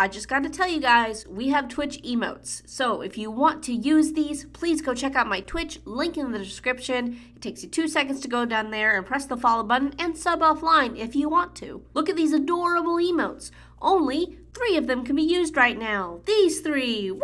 I just gotta tell you guys, we have Twitch emotes. So if you want to use these, please go check out my Twitch, link in the description. It takes you 2 seconds to go down there and press the follow button and sub offline if you want to. Look at these adorable emotes. Only 3 of them can be used right now. These 3, woo!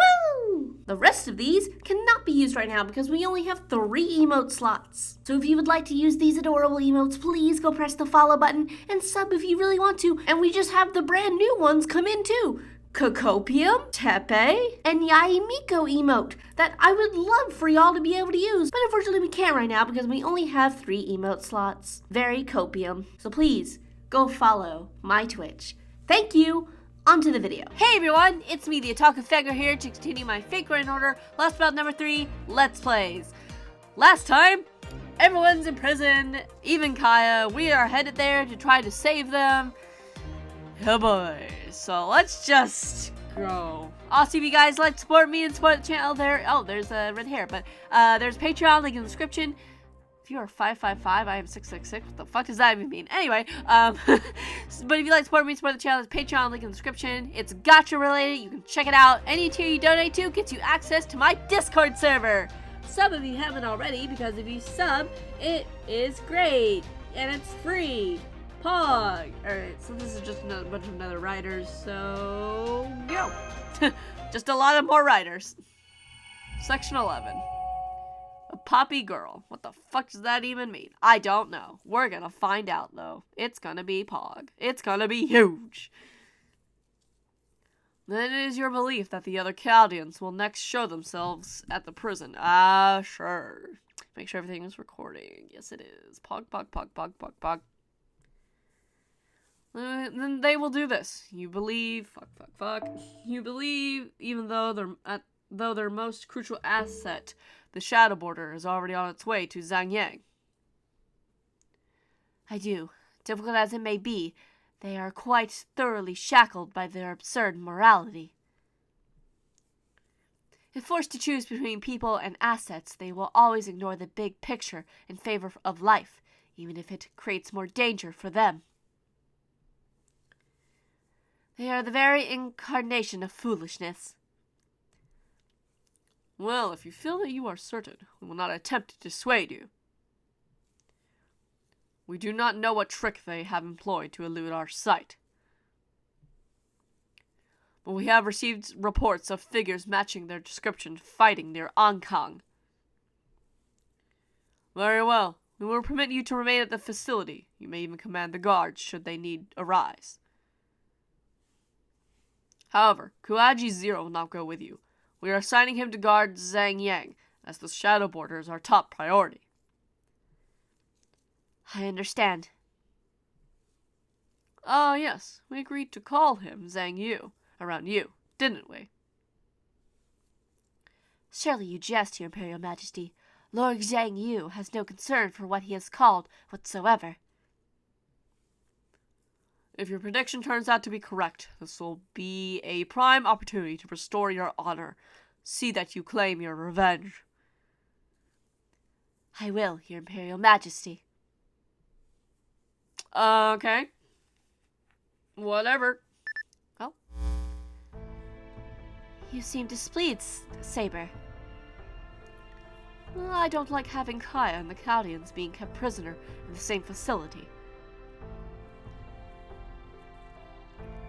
The rest of these cannot be used right now because we only have 3 emote slots. So if you would like to use these adorable emotes, please go press the follow button and sub if you really want to. And we just have the brand new ones come in too. Cocopium, Tepe, and Yaimiko emote that I would love for y'all to be able to use. But unfortunately we can't right now because we only have 3 emote slots. Very copium. So please go follow my Twitch. Thank you. On to the video. Hey everyone, it's me, the Otaku Fangirl here to continue my Fate Grand Order Lostbelt number 3 Let's Plays. Last time, everyone's in prison, even Kaya. We are headed there to try to save them. Oh boy, so let's just go. Also, if you guys like to support me and support the channel there, oh, there's red hair, but there's Patreon, link in the description. If you are 555, I am 666. What the fuck does that even mean? Anyway, but if you like to support me, support the channel, there's Patreon, link in the description. It's gacha related. You can check it out. Any tier you donate to gets you access to my Discord server. Some of you haven't already, because if you sub, it is great. And it's free. Pog. Alright, so this is just a bunch of other writers, so go. Just a lot of more writers. Section 11. A poppy girl. What the fuck does that even mean? I don't know. We're gonna find out, though. It's gonna be Pog. It's gonna be huge. Then it is your belief that the other Chaldeans will next show themselves at the prison. Ah, sure. Make sure everything is recording. Yes, it is. Pog, pog, pog, pog, pog, pog. Then they will do this. You believe, fuck. You believe, even though their most crucial asset, the Shadow Border, is already on its way to Zhangyang. I do. Difficult as it may be, they are quite thoroughly shackled by their absurd morality. If forced to choose between people and assets, they will always ignore the big picture in favor of life, even if it creates more danger for them. They are the very incarnation of foolishness. Well, if you feel that you are certain, we will not attempt to dissuade you. We do not know what trick they have employed to elude our sight. But we have received reports of figures matching their description fighting near Ankang. Very well. We will permit you to remain at the facility. You may even command the guards should they need arise. However, Kuaji Zero will not go with you. We are assigning him to guard Zhangyang, as the Shadow Border is our top priority. I understand. Ah, yes. We agreed to call him Zhang Yu, around you, didn't we? Surely you jest, Your Imperial Majesty. Lord Zhang Yu has no concern for what he is called whatsoever. If your prediction turns out to be correct, this will be a prime opportunity to restore your honor. See that you claim your revenge. I will, Your Imperial Majesty. Okay. Whatever. Oh. You seem displeased, Saber. Well, I don't like having Kaya and the Chaldeans being kept prisoner in the same facility.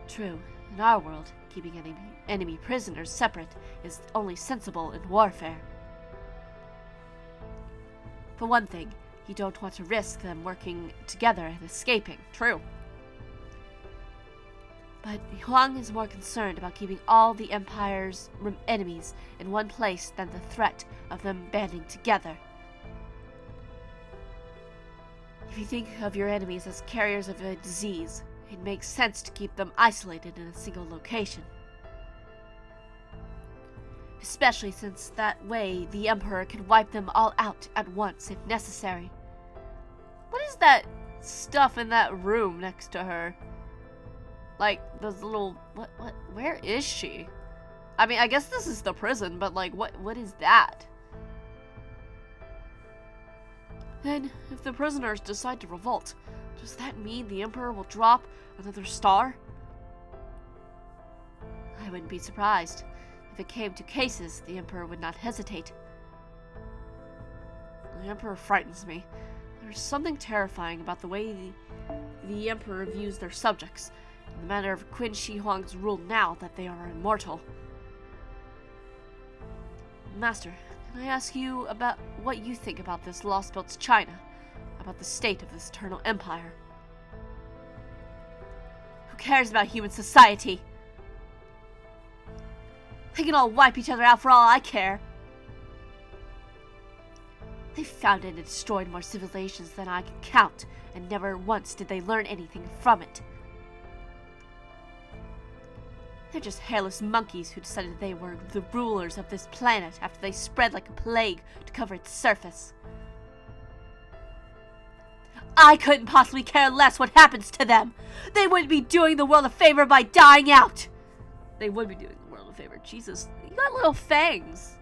True. In our world, keeping enemy prisoners separate is only sensible in warfare. For one thing, you don't want to risk them working together and escaping. True. But Huang is more concerned about keeping all the Empire's enemies in one place than the threat of them banding together. If you think of your enemies as carriers of a disease, it makes sense to keep them isolated in a single location. Especially since that way the Emperor can wipe them all out at once if necessary. What is that stuff in that room next to her? Like, those little... where is she? I mean, I guess this is the prison, but like, what is that? Then, if the prisoners decide to revolt, does that mean the Emperor will drop another star? wouldn't be surprised. If it came to cases, the Emperor would not hesitate. The Emperor frightens me. There's something terrifying about the way the Emperor views their subjects, and the manner of Qin Shi Huang's rule now that they are immortal. Master, can I ask you about what you think about this Lostbelt's China, about the state of this eternal empire? Who cares about human society? They can all wipe each other out for all I care. They founded and destroyed more civilizations than I can count, and never once did they learn anything from it. They're just hairless monkeys who decided they were the rulers of this planet after they spread like a plague to cover its surface. I couldn't possibly care less what happens to them. They wouldn't be doing the world a favor by dying out. They would be doing the world a favor. Jesus, you got little fangs.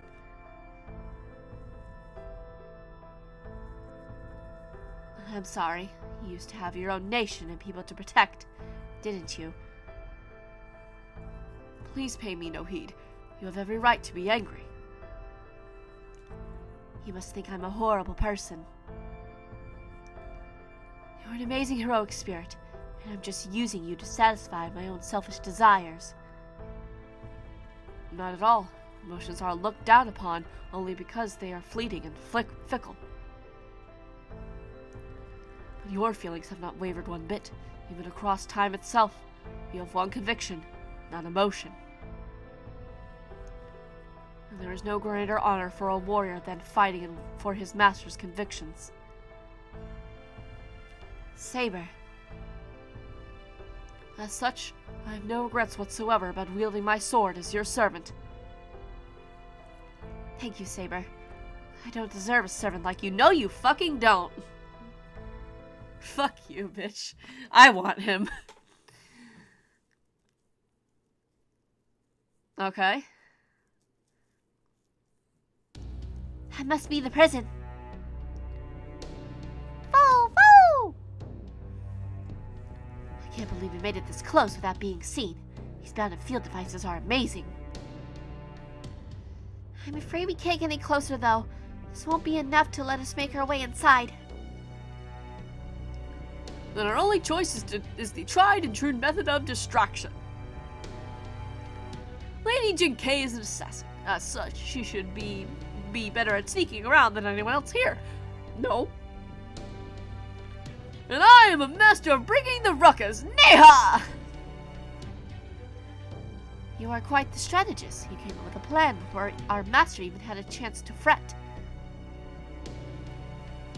I'm sorry. You used to have your own nation and people to protect, didn't you? Please pay me no heed. You have every right to be angry. You must think I'm a horrible person. You're an amazing heroic spirit, and I'm just using you to satisfy my own selfish desires. Not at all. Emotions are looked down upon only because they are fleeting and fickle. But your feelings have not wavered one bit, even across time itself. You have one conviction, not emotion. And there is no greater honor for a warrior than fighting for his master's convictions. Saber. As such, I have no regrets whatsoever about wielding my sword as your servant. Thank you, Saber. I don't deserve a servant like you. No, you fucking don't. Fuck you, bitch. I want him. Okay. That must be the prison. Foo! I can't believe we made it this close without being seen. These bound and field devices are amazing. I'm afraid we can't get any closer, though. This won't be enough to let us make our way inside. Then our only choice is the tried and true method of distraction. Lady Jin Kei is an assassin. As such, she should be better at sneaking around than anyone else here. No. And I am a master of bringing the ruckus. Neha! You are quite the strategist. You came up with a plan before our master even had a chance to fret.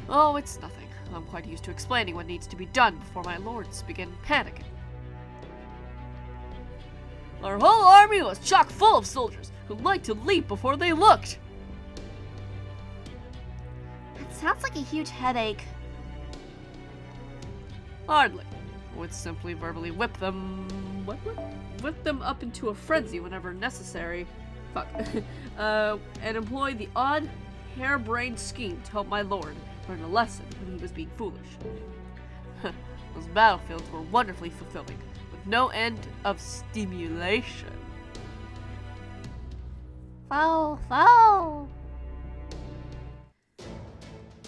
Oh, it's nothing. I'm quite used to explaining what needs to be done before my lords begin panicking. Our whole army was chock full of soldiers who liked to leap before they looked. That sounds like a huge headache. Hardly. I would simply verbally whip them up into a frenzy whenever necessary. Fuck. And employ the odd, harebrained scheme to help my lord learn a lesson when he was being foolish. Those battlefields were wonderfully fulfilling, with no end of stimulation. Foul.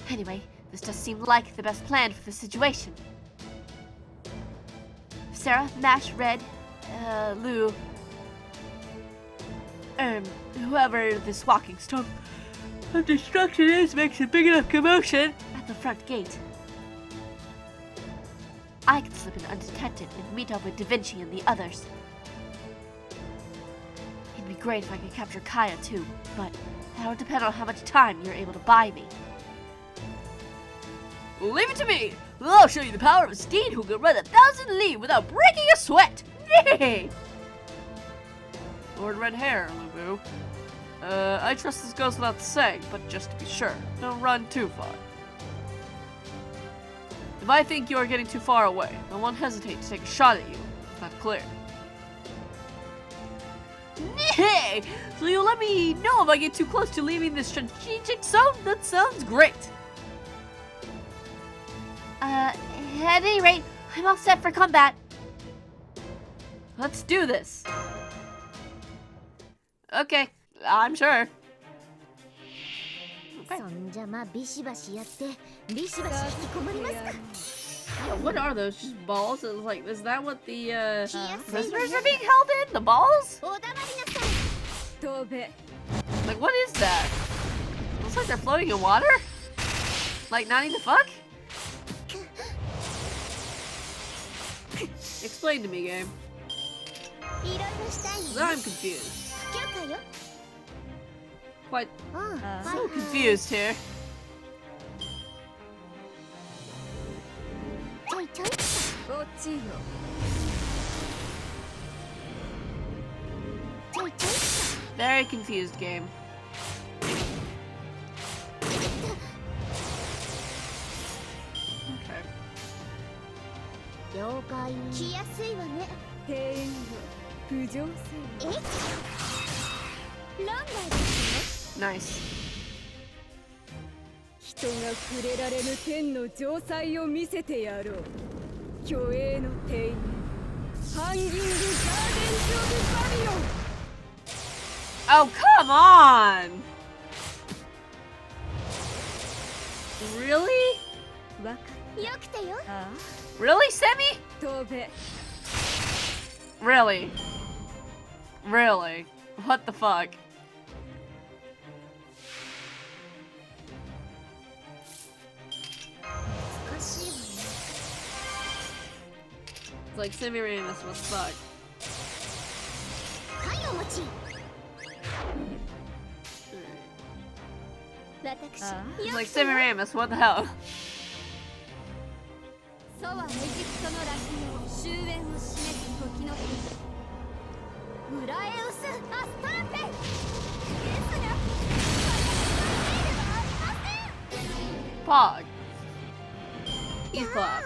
Anyway, this does seem like the best plan for the situation. Sarah, Mash, Red, Lou, whoever this walking storm of destruction is makes a big enough commotion at the front gate. I can slip in undetected and meet up with Da Vinci and the others. It'd be great if I could capture Kaya too, but that would depend on how much time you're able to buy me. Leave it to me! I'll show you the power of a steed who can run 1,000 li without breaking a sweat! Yay! Lord Red Hair, Lubu. I trust this goes without saying, but just to be sure, don't run too far. If I think you are getting too far away, I won't hesitate to take a shot at you, if that's clear. Hey! So you'll let me know if I get too close to leaving this strategic zone? That sounds great! At any rate, I'm all set for combat. Let's do this. Okay, I'm sure. Okay. Yo, what are those? Just balls? It was like, is that what the prisoners are being held in? The balls? Like, what is that? Looks like they're floating in water? Like, not even fuck? Explain to me, game. Now I'm confused. Quite so confused here. Very confused game. Okay. Nice. Oh, come on! Really? Really, Semi? Really? Really? What the fuck? It's like Semiramis was fuck. It's like Semiramis, what the hell? Pog. E-Club.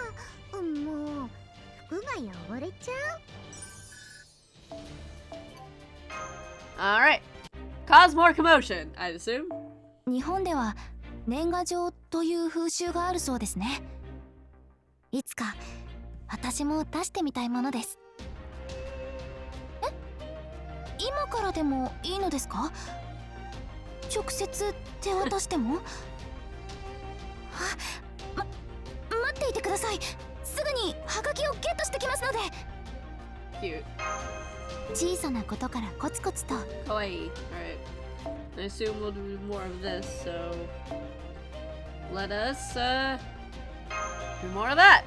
Alright. Cause more commotion, I'd assume. 日本では年賀状という風習があるそうですね。いつか私も出してみたいものです。え？今からでもいいのですか？直接手渡しても？待っていてください。すぐにハガキをゲットしてきますので。Cute. 小さなことからコツコツと。Kawaii. Alright. I assume we'll do more of this, so let us do more of that.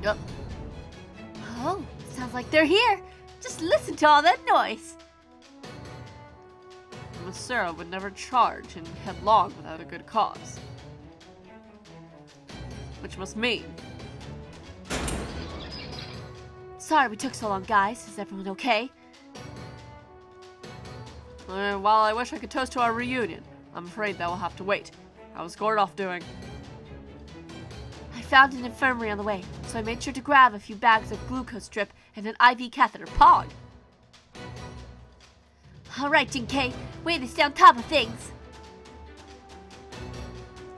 Yep. Oh, sounds like they're here. Just listen to all that noise. Miss Sarah would never charge and headlong without a good cause. Which must mean... Sorry we took so long, guys. Is everyone okay? While I wish I could toast to our reunion, I'm afraid that will have to wait. How was Gordolf doing? I found an infirmary on the way, so I made sure to grab a few bags of glucose drip and an IV catheter. Pog! Alright, Jinkei. Way to stay on top of things.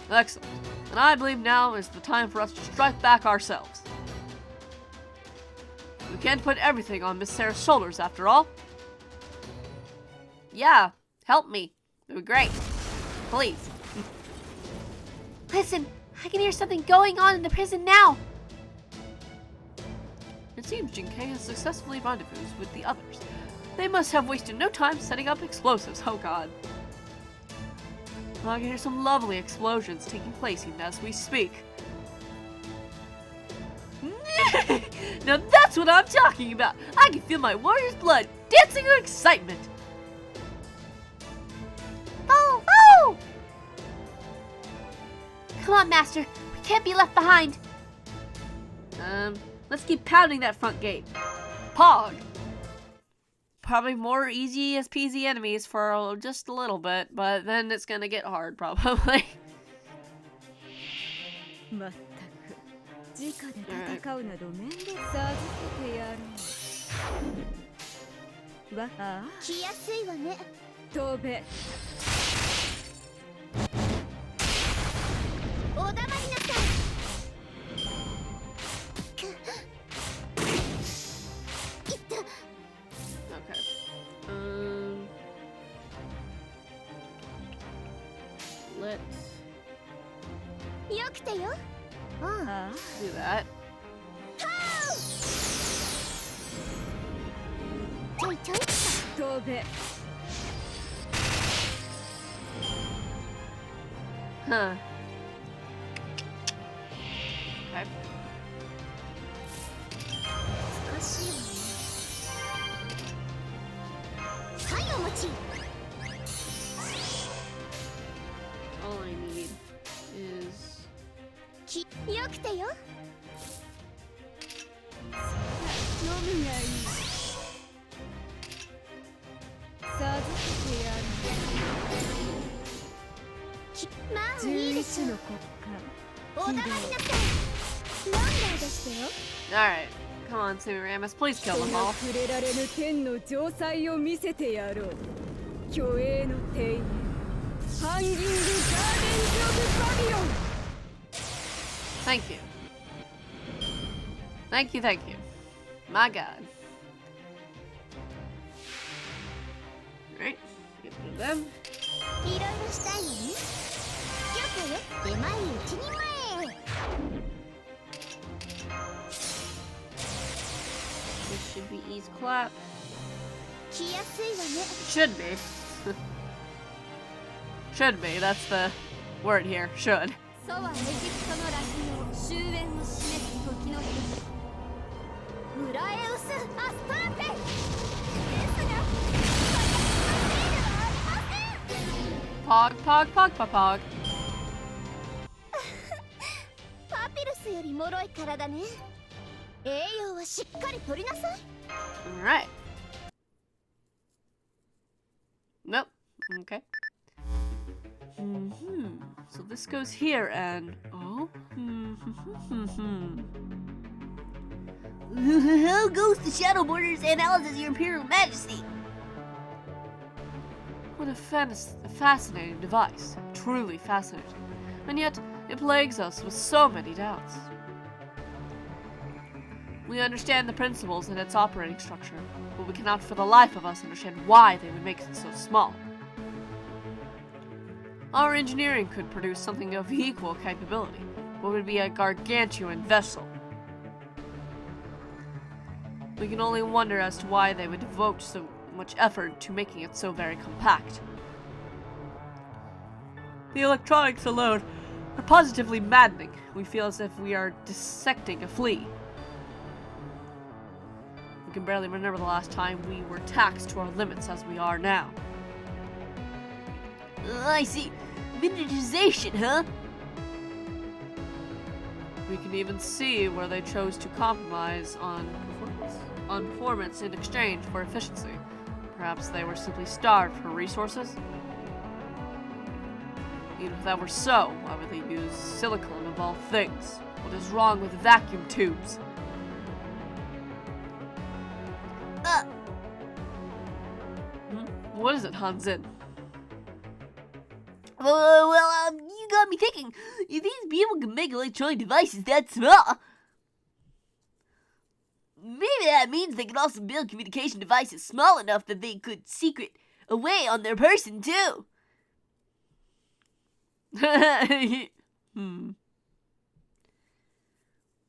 Excellent. And I believe now is the time for us to strike back ourselves. We can't put everything on Miss Sarah's shoulders, after all. Yeah, help me. It would be great. Please. Listen, I can hear something going on in the prison now. It seems Jinkei has successfully rendezvoused with the others. They must have wasted no time setting up explosives. Oh god. I can hear some lovely explosions taking place even as we speak. Now that's what I'm talking about! I can feel my warrior's blood dancing with excitement! Oh, oh! Come on, Master. We can't be left behind. Let's keep pounding that front gate. Pog! Probably more easy as peasy enemies for just a little bit, but then it's gonna get hard, probably. Alright. くてよ。Do that. ちょいちょい。飛べ。 Huh. Okay. 少しいわね。はいお持ち。 All I need is よくてよ。飲むがいい。授けてやる。まあいいでしょ。 11の国お黙りなさい。ランダーでしてよ。 alright. Come on, Sammy Ramus, please kill 家 them が all. 触れられぬ天の城塞を見せてやろう。虚栄の庭園。ハンギングガーデンズ・オブ・バビロン。 Thank you. Thank you, thank you. My god. Alright, get rid of them. いろいろしたいのね。よくよ。出前一人前。 This should be ease clap. 来やすいわね。 Should be. Should be, that's the word here. Should. ソはエジプトの落葉終焉を示す時の日。ウラエウス・アスターテ。ですが、私 Pog, pog, pog, pog, pog. パピルスより脆い体ね。栄養はしっかり取りなさい。 Alright. Nope. Okay. So this goes here and... Oh? How goes the Shadow Borders analysis, Your Imperial Majesty? What a fascinating device. Truly fascinating. And yet, it plagues us with so many doubts. We understand the principles and its operating structure, but we cannot for the life of us understand why they would make it so small. Our engineering could produce something of equal capability, but would be a gargantuan vessel. We can only wonder as to why they would devote so much effort to making it so very compact. The electronics alone are positively maddening. We feel as if we are dissecting a flea. We can barely remember the last time we were taxed to our limits as we are now. I see. Miniaturization, huh? We can even see where they chose to compromise on performance in exchange for efficiency. Perhaps they were simply starved for resources? Even if that were so, why would they use silicone of all things? What is wrong with vacuum tubes? What is it, Hanzin? You got me thinking. If these people can make electronic devices that small, maybe that means they can also build communication devices small enough that they could secret away on their person, too.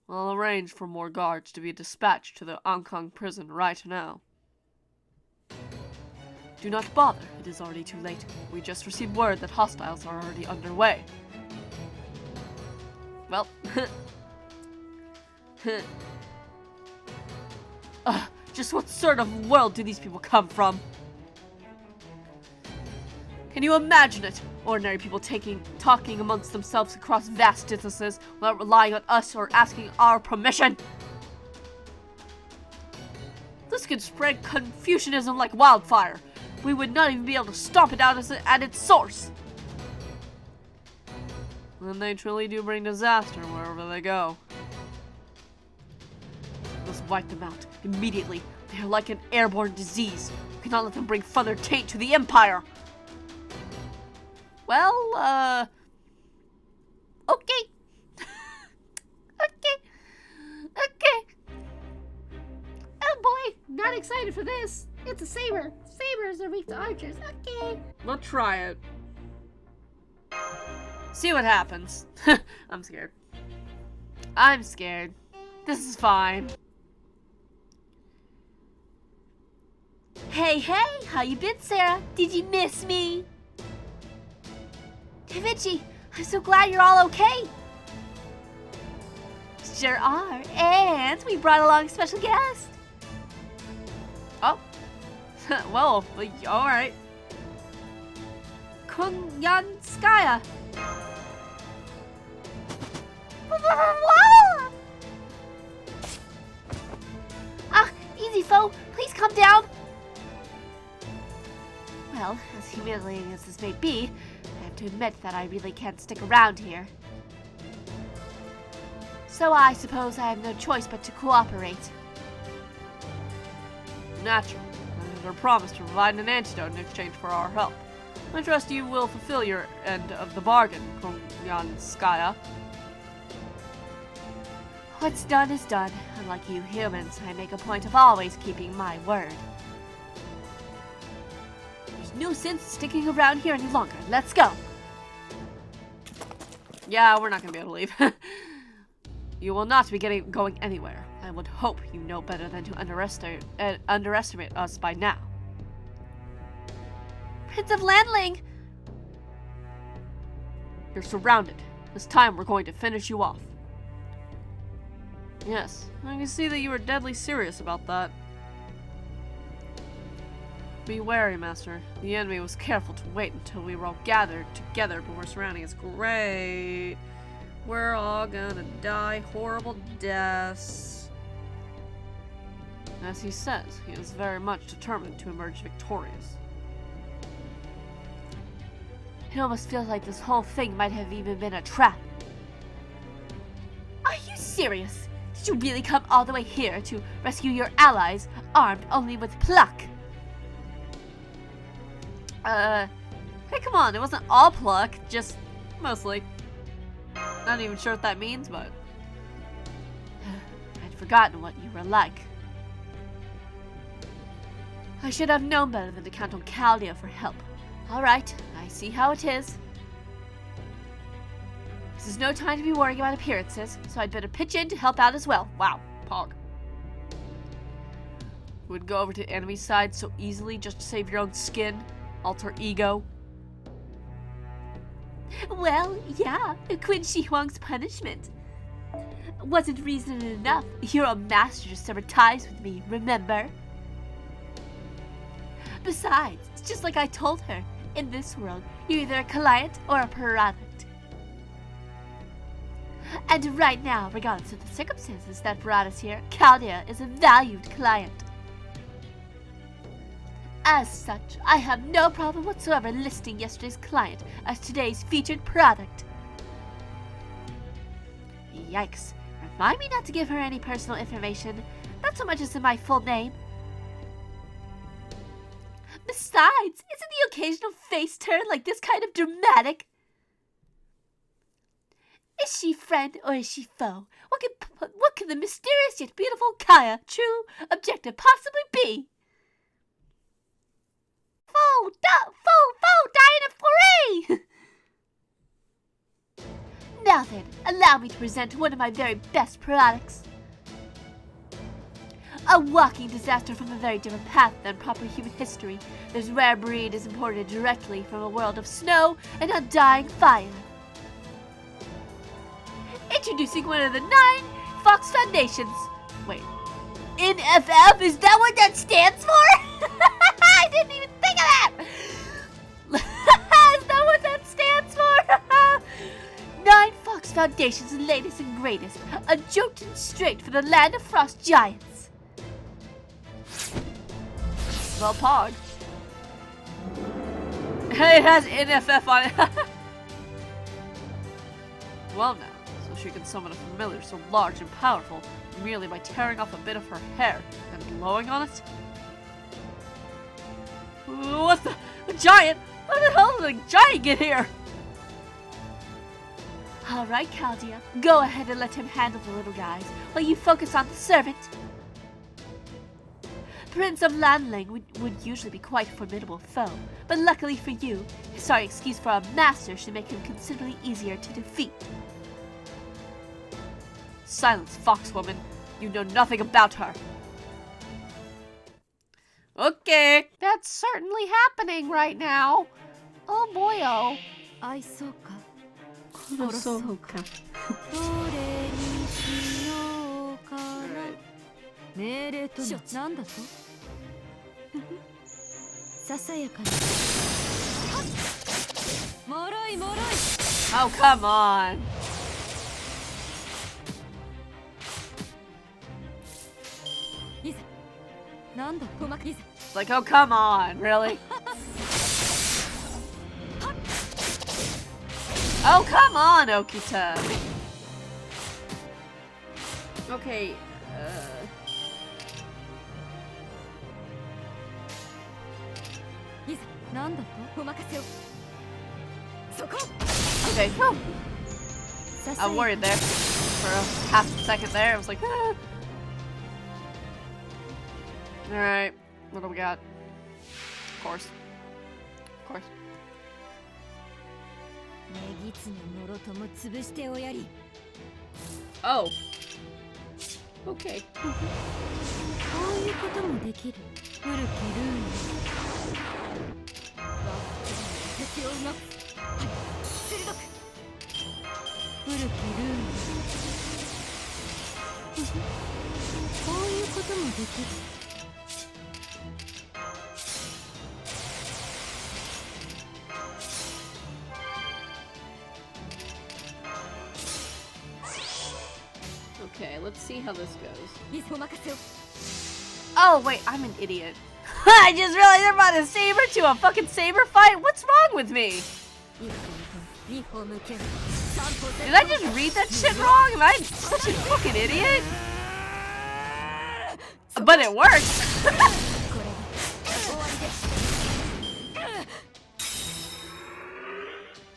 I'll arrange for more guards to be dispatched to the Ankang prison right now. Do not bother, it is already too late. We just received word that hostiles are already underway. Well, just what sort of world do these people come from? Can you imagine it? Ordinary people talking amongst themselves across vast distances without relying on us or asking our permission. This could spread Confucianism like wildfire. We would not even be able to stomp it out at its source. And they truly do bring disaster wherever they go. Let's wipe them out immediately. They are like an airborne disease. We cannot let them bring further taint to the Empire. Well, okay. Okay. Oh boy, not excited for this. It's a saber. Sabers are weak to archers. Okay. Let's try it. See what happens. I'm scared. I'm scared. This is fine. Hey, how you been, Sarah? Did you miss me? Da Vinci, I'm so glad you're all okay. Sure are, and we brought along a special guest. Oh, well, all right. Kunyanskaya. Easy, foe. Please come down. Well, as humiliating as this may be, I have to admit that I really can't stick around here. So I suppose I have no choice but to cooperate. Naturally. It is our promise to provide an antidote in exchange for our help. I trust you will fulfill your end of the bargain, Kunyanskaya. What's done is done. Unlike you humans, I make a point of always keeping my word. There's no sense sticking around here any longer. Let's go. Yeah, we're not gonna be able to leave. You will not be going anywhere. I would hope you know better than to underestimate us by now. Prince of Landling! You're surrounded. This time we're going to finish you off. Yes, I can see that you are deadly serious about that. Be wary, Master. The enemy was careful to wait until we were all gathered together before surrounding us. Great. We're all gonna die horrible deaths. As he says, he is very much determined to emerge victorious. It almost feels like this whole thing might have even been a trap. Are you serious? Did you really come all the way here to rescue your allies, armed only with pluck? Hey, come on, it wasn't all pluck, just mostly. Not even sure what that means, but I'd forgotten what you were like. I should have known better than to count on Chaldea for help. Alright, I see how it is. This is no time to be worrying about appearances, so I'd better pitch in to help out as well. Wow, Pog. Would go over to the enemy side so easily just to save your own skin, alter ego. Well, yeah, Qin Shi Huang's punishment wasn't reason enough. You're a master to sever ties with me, remember? Besides, it's just like I told her. In this world, you're either a client or a product. And right now, regardless of the circumstances that brought us here, Chaldea is a valued client. As such, I have no problem whatsoever listing yesterday's client as today's featured product. Yikes. Remind me not to give her any personal information, not so much as in my full name. Besides, isn't the occasional face turn like this kind of dramatic? Is she friend or is she foe? What can the mysterious yet beautiful Kaya, true objective, possibly be? Foe, dying of foray! Now then, allow me to present one of my very best products. A walking disaster from a very different path than proper human history. This rare breed is imported directly from a world of snow and undying fire. Introducing one of the 9 Fox Foundations. Wait, NFF? Is that what that stands for? I didn't even think of that! Is that what that stands for? 9 Fox Foundations, latest and greatest. A jolting straight for the land of frost giants. Well, Pog. Hey, it has NFF on it. Well now, so she can summon a familiar so large and powerful merely by tearing off a bit of her hair and blowing on it? What the? A giant? How the hell did a giant get here? Alright, Chaldea, go ahead and let him handle the little guys while you focus on the servant. Prince of Landling would usually be quite a formidable foe, but luckily for you, his sorry excuse for a master should make him considerably easier to defeat. Silence, foxwoman. You know nothing about her. Okay, that's certainly happening right now. Oh boy, oh. 愛そうか Kurosoka. どれにしようかな Alright. 命令とは何だとささやかにもろいもろい Oh, come on. いざなんだとまいざ It's like, oh, come on. Really? Oh, come on, Okita. Okay, いざなんだとお任せをそこ okay. Whew. ささ I'm や worried there for a half a second there. I was like, ah. Alright, what do we got? Of course. Of course. ねぎつねもろとも潰しておやり Oh. Okay. こういうこともできる古きルール敵をうまく鋭く古きルールこういうこともできる Okay, let's see how this goes. いざお任せを Oh, wait, I'm an idiot. I just realized they're about a saber to a fucking saber fight? What's wrong with me? 2歩向ける3歩 Did I just read that shit wrong? Am I such a fucking idiot? But it works. これで終わり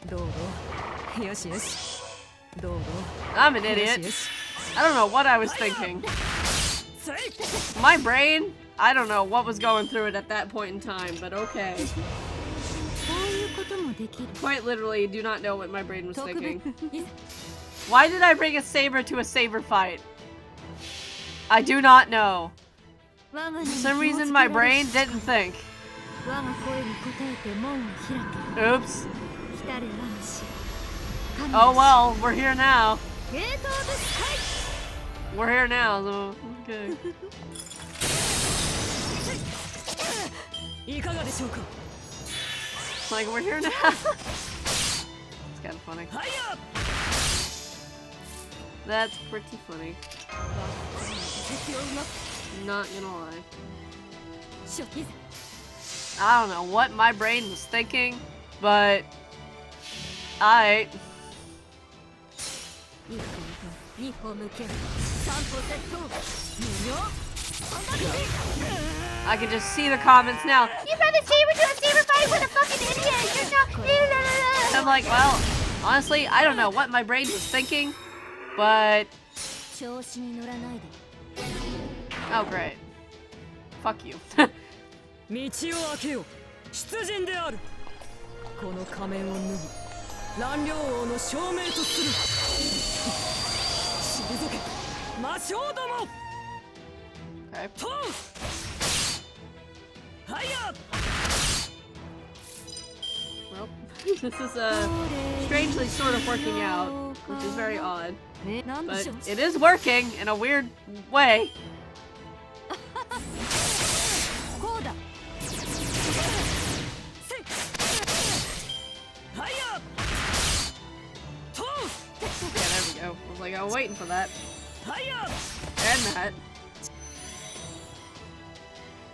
でどうよしよしどう I'm an idiot. I don't know what I was thinking. My brain, I don't know what was going through it at that point in time, but okay. こういうこともできる Quite literally, do not know what my brain was 特別 thinking. いざ Why did I bring a saber to a saber fight? I do not know. 我が For に some reason, my brain didn't think. 我が声に応えて門を開け Oops. 来たれ我が死 Oh well, we're here now. ゲートオブスカイ We're here now, so okay. いかがでしょうか Like, we're here now. It's kind of funny. That's pretty funny. 敵をうまく Not gonna lie. しょいざ I don't know what my brain was thinking, but I 2歩向ける3歩セット無料 I can just see the comments now. You brought a saber to a saber fight with a fucking idiot. You're not. I'm like, well, honestly, I don't know what my brain was thinking, but 調子に乗らないで oh great, fuck you. 道を開けよ出陣であるこの仮面を脱ぎ乱領王の証明とする退け魔性ども Okay. とはいや Well, this is strangely sort of working out, which is very odd. ねなんで But しょう it is working in a weird way. こうだせはいやと Yeah, there we go. I was like, I'm waiting for that. はいや And that.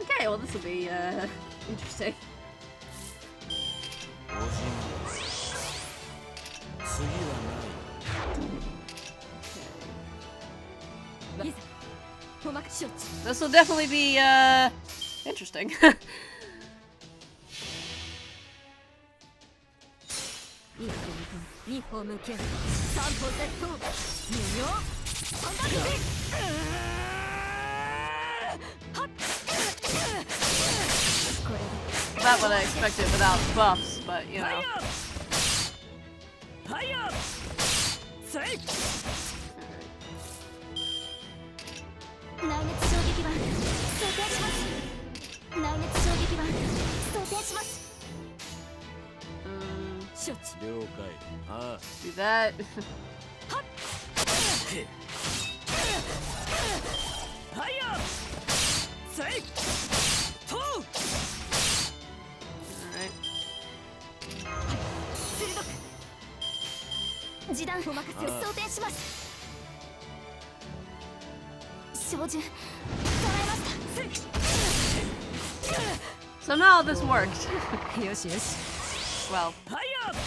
Okay, well, this will be interesting. いざおまかしを This will definitely be interesting. 2歩向け3歩セット無料はっ Not what I expected without buffs, but you know. Do that. Alright. 示弾お任せを装填します。照準捉えました。 Somehow this worked. よしよし。 Well,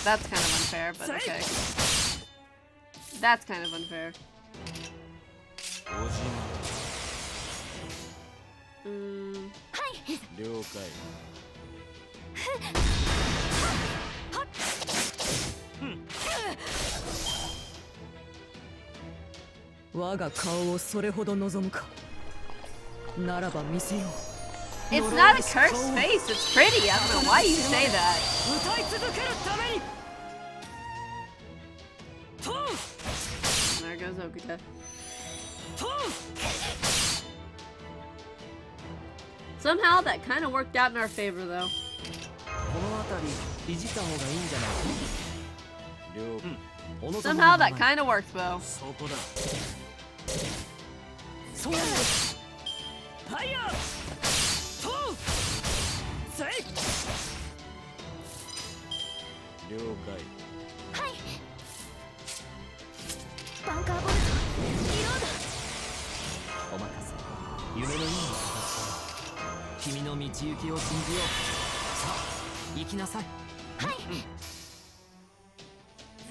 that's kind of unfair, but okay. That's kind of unfair. Mm. 了解。我が顔をそれほど望むか。ならば見せよう。 It's not a cursed face, it's pretty. I don't know why you say that. 歌い続けるために。 There goes Okuta. Somehow that kind of worked out in our favor, though. この辺りいじった方がいいんじゃないか。了解。 Somehow that kind of worked, though. そこだ。そう。ファイヤー。トゥ。セイ。了解。はい。バンカーボルトリロード。お任せ。夢のような形。君の道行きを信じよう。さあ、行きなさい。はい。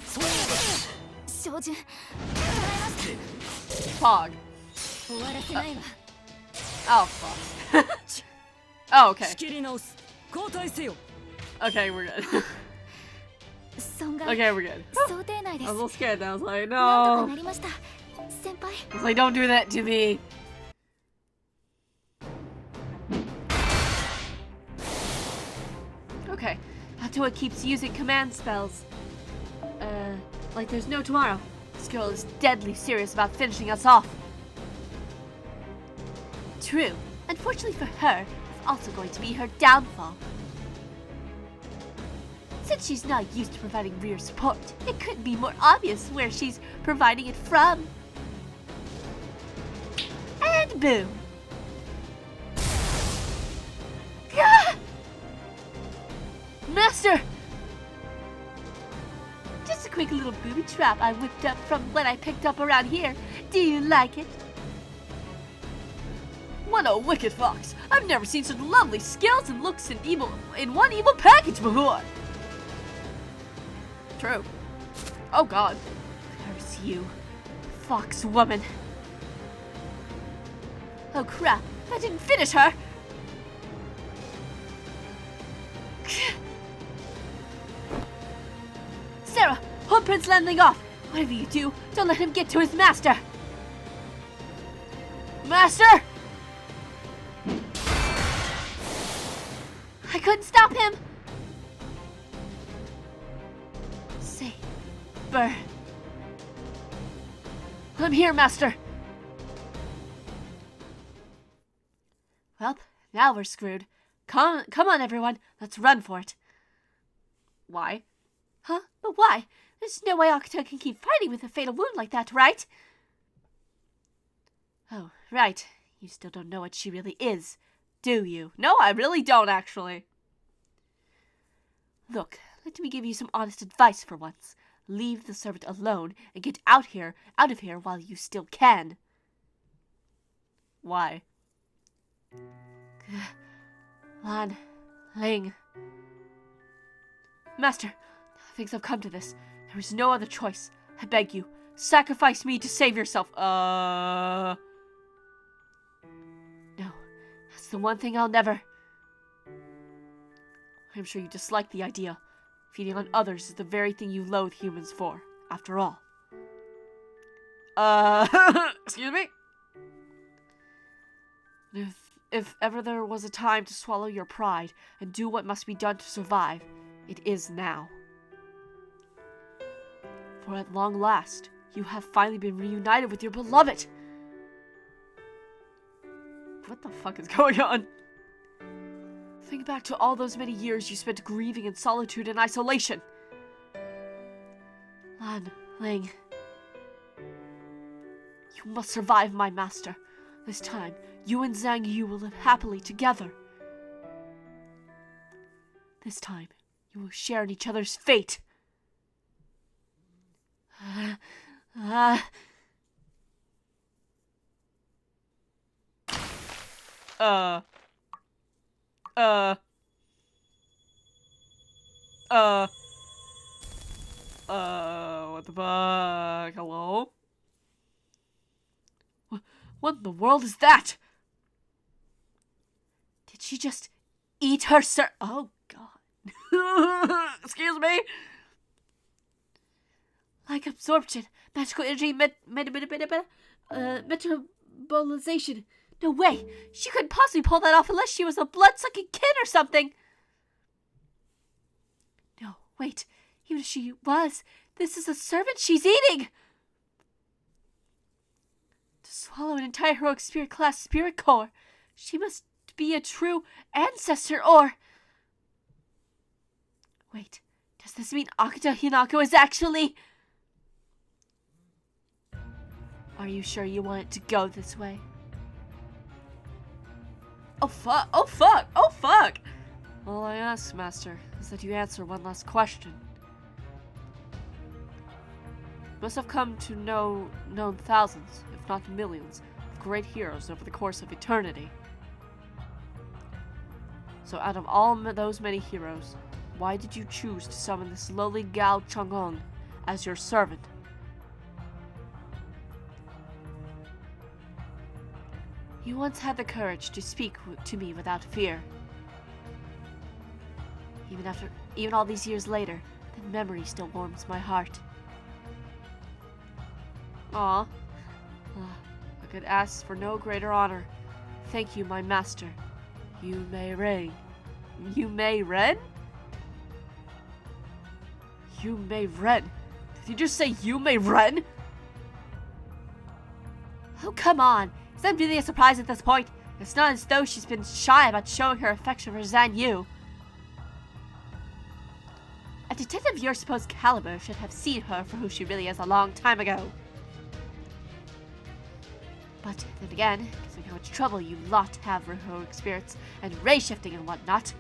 そう。照準捉えまし Pog. た。終わらせないわ。 Oh, fuck. Oh, okay. 仕切り直す。交代せよ。 Okay, we're good. 損害 Okay, we're good. 想定内で I す。 was a little scared. I was like, なんとか no. なりました。先輩。 I was like, don't do that to me. Okay, Hatoa keeps using command spells. Like there's no tomorrow. This girl is deadly serious about finishing us off. True. Unfortunately for her, it's also going to be her downfall. Since she's not used to providing rear support, it couldn't be more obvious where she's providing it from. And boom. Gah! Master! Just a quick little booby trap I whipped up from what I picked up around here. Do you like it? What a wicked fox! I've never seen such lovely skills and looks in one evil package before! True. Oh god. Curse you, fox woman. Oh crap, I didn't finish her! Sarah, hold Prince Landing off! Whatever you do, don't let him get to his master! Master! I couldn't stop him! Say, burn. I'm here, Master! Well, now we're screwed. Come on, everyone. Let's run for it. Why? Huh? But why? There's no way Okuta can keep fighting with a fatal wound like that, right? Oh, right. You still don't know what she really is, do you? No, I really don't, actually. Look, let me give you some honest advice for once. Leave the servant alone and get out of here while you still can. Why? Lan, Ling. Master, things have come to this. There is no other choice. I beg you, sacrifice me to save yourself. No, that's the one thing I'll never... I'm sure you dislike the idea. Feeding on others is the very thing you loathe humans for, after all. Excuse me? If ever there was a time to swallow your pride and do what must be done to survive, it is now. For at long last, you have finally been reunited with your beloved. What the fuck is going on? Think back to all those many years you spent grieving in solitude and isolation. Lan Ling, you must survive, my master. This time, you and Zhang Yu will live happily together. This time, you will share in each other's fate. What the fuck? Hello? What in the world is that? Did she just eat her oh god. Excuse me? Like absorption, magical energy, metabolization. No way! She couldn't possibly pull that off unless she was a blood-sucking kid or something! No, wait. Even if she was, this is a servant she's eating! To swallow an entire heroic spirit class spirit core, she must be a true ancestor or... Wait, does this mean Akita Hinako is actually... Are you sure you want it to go this way? Oh fuck, oh fuck, oh fuck! All I ask, Master, is that you answer one last question. You must have come to known thousands, if not millions, of great heroes over the course of eternity. So out of all those many heroes, why did you choose to summon this lowly Gao Chang'ong as your servant? You once had the courage to speak to me without fear. Even all these years later, that memory still warms my heart. I could ask for no greater honor. Thank you, my master. You may reign. You may reign? You may reign. Did you just say you may reign? Oh, come on. Is that really a surprise at this point? It's not as though she's been shy about showing her affection for Zhang Yu. A detective of your supposed caliber should have seen her for who she really is a long time ago. But then again, considering how much trouble you lot have with heroic spirits and ray shifting and whatnot,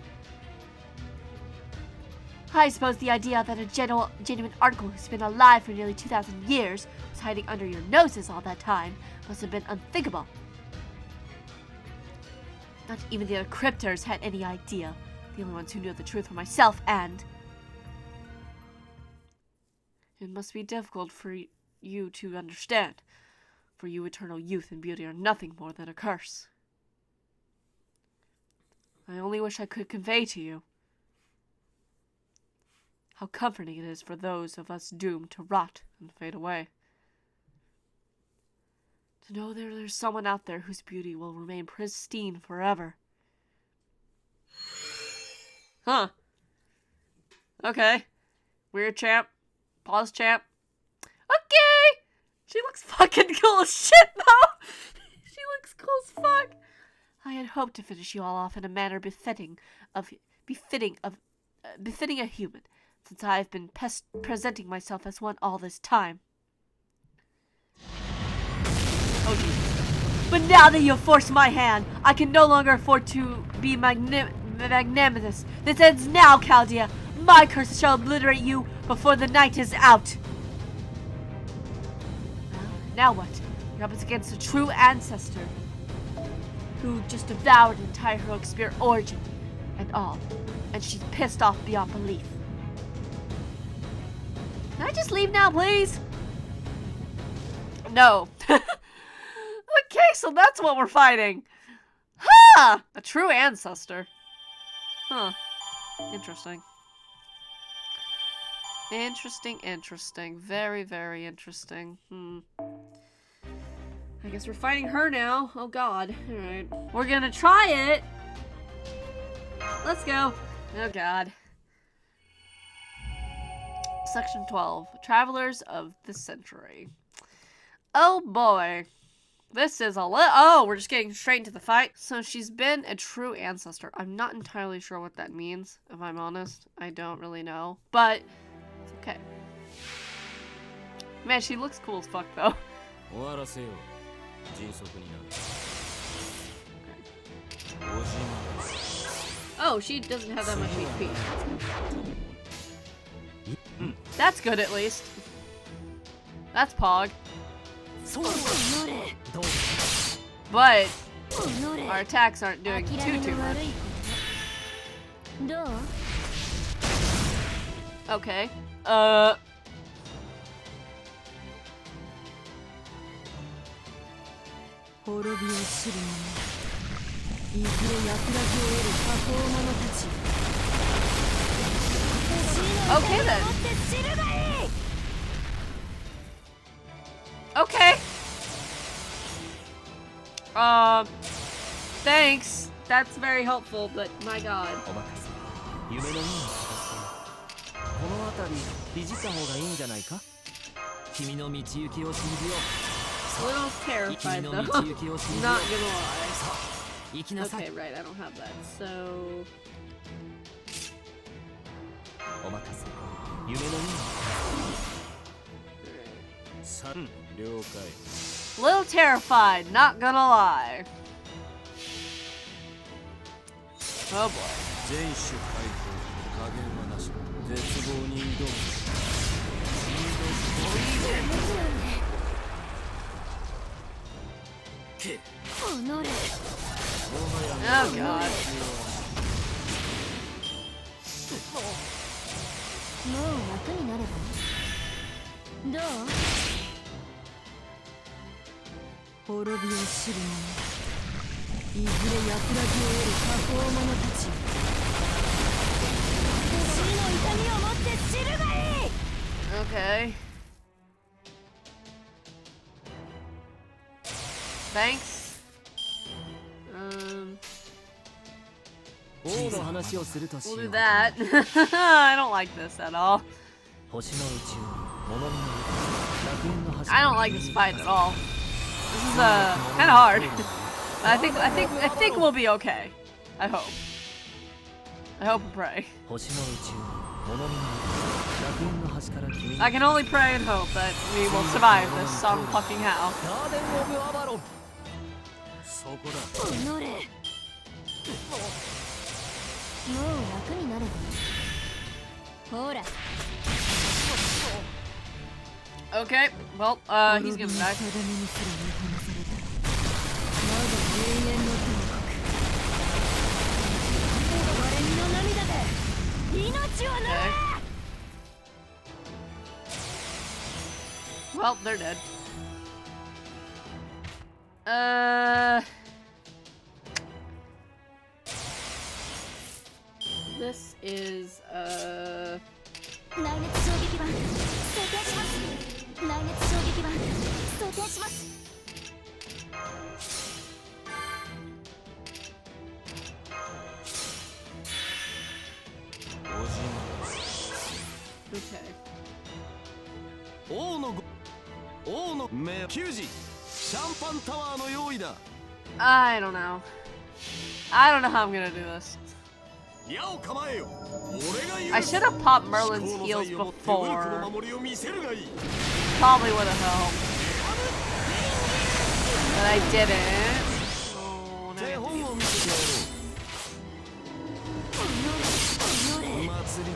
I suppose the idea that a genuine article who's been alive for nearly 2,000 years was hiding under your noses all that time must have been unthinkable. Not even the other cryptors had any idea. The only ones who knew the truth were myself and... It must be difficult for you to understand. For you, eternal youth and beauty are nothing more than a curse. I only wish I could convey to you how comforting it is for those of us doomed to rot and fade away. To know there's someone out there whose beauty will remain pristine forever. Huh. Okay. Weird champ. Pause champ. Okay! She looks fucking cool as shit, though! She looks cool as fuck! I had hoped to finish you all off in a manner befitting a human, since I have been presenting myself as one all this time. Oh, Jesus. But now that you have forced my hand, I can no longer afford to be magnanimous. This ends now, Chaldea. My curse shall obliterate you before the night is out. Well, now what? You're up against a true ancestor who just devoured an entire heroic spirit origin and all, and she's pissed off beyond belief. Can I just leave now, please? No. Okay, so that's what we're fighting. Ha! A true ancestor. Huh. Interesting. Interesting. Very, very interesting. I guess we're fighting her now. Oh god. Alright. We're gonna try it. Let's go. Oh god. Section 12. Travelers of the Century. Oh boy. This is a oh, we're just getting straight into the fight. So she's been a true ancestor. I'm not entirely sure what that means, if I'm honest. I don't really know. But, it's okay. Man, she looks cool as fuck, though. Oh, she doesn't have that much HP. That's good, at least. That's Pog. But our attacks aren't doing too much. Okay. Okay then. Okay. Thanks. That's very helpful, but my god. A little terrified though. Not gonna lie. Okay, right, I don't have that, so... Little terrified, not gonna lie. Oh boy. Oh god. Okay. Thanks. We'll do that. I don't like this at all. I don't like this fight at all. This is kind of hard. I think we'll be okay. I hope. I hope and pray. I can only pray and hope that we will survive this some fucking how. Okay, well, he's gonna die. Okay. Well, they're dead. This is, okay. I don't know. I don't know how I'm gonna do this. I should have popped Merlin's heals before. Probably would have helped. But I didn't. Oh, now I have to